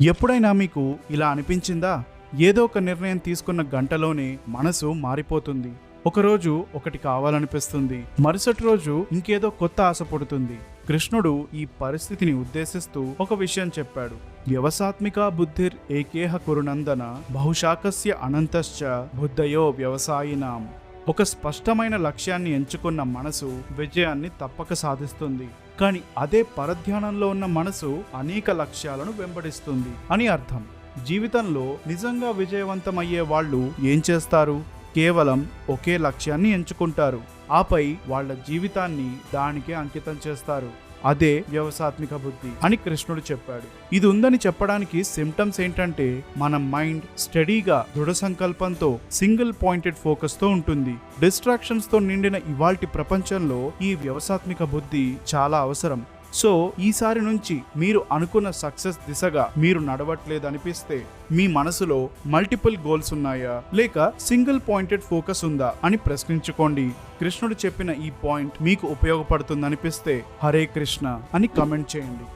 ఎప్పుడైనా మీకు ఇలా అనిపించిందా? ఏదో ఒక నిర్ణయం తీసుకున్న గంటలోనే మనసు మారిపోతుంది. ఒకరోజు ఒకటి కావాలనిపిస్తుంది, మరుసటి రోజు ఇంకేదో కొత్త ఆశ పుడుతుంది. కృష్ణుడు ఈ పరిస్థితిని ఉద్దేశిస్తూ ఒక విషయం చెప్పాడు. వ్యవసాత్మిక బుద్ధిర్ ఏకేహ కురునందన బహుశాకస్య అనంతశ్చ బుద్ధయో వ్యవసాయినాం. ఒక స్పష్టమైన లక్ష్యాన్ని ఎంచుకున్న మనసు విజయాన్ని తప్పక సాధిస్తుంది. కానీ అదే పరధ్యానంలో ఉన్న మనసు అనేక లక్ష్యాలను వెంబడిస్తుంది అని అర్థం. జీవితంలో నిజంగా విజయవంతమయ్యే వాళ్ళు ఏం చేస్తారు? కేవలం ఒకే లక్ష్యాన్ని ఎంచుకుంటారు, ఆపై వాళ్ళ జీవితాన్ని దానికే అంకితం చేస్తారు. అదే వ్యవసాత్మిక బుద్ధి అని కృష్ణుడు చెప్పాడు. ఇది ఉందని చెప్పడానికి సిమ్టమ్స్ ఏంటంటే, మన మైండ్ స్టడీగా దృఢ సంకల్పంతో సింగిల్ పాయింటెడ్ ఫోకస్ తో ఉంటుంది. డిస్ట్రాక్షన్స్ తో నిండిన ఇవాల్టి ప్రపంచంలో ఈ వ్యవసాత్మిక బుద్ధి చాలా అవసరం. సో ఈసారి నుంచి మీరు అనుకున్న సక్సెస్ దిశగా మీరు నడవట్లేదు అనిపిస్తే, మీ మనసులో మల్టిపుల్ గోల్స్ ఉన్నాయా లేక సింగిల్ పాయింటెడ్ ఫోకస్ ఉందా అని ప్రశ్నించుకోండి. కృష్ణుడు చెప్పిన ఈ పాయింట్ మీకు ఉపయోగపడుతుందనిపిస్తే హరే కృష్ణ అని కామెంట్ చేయండి.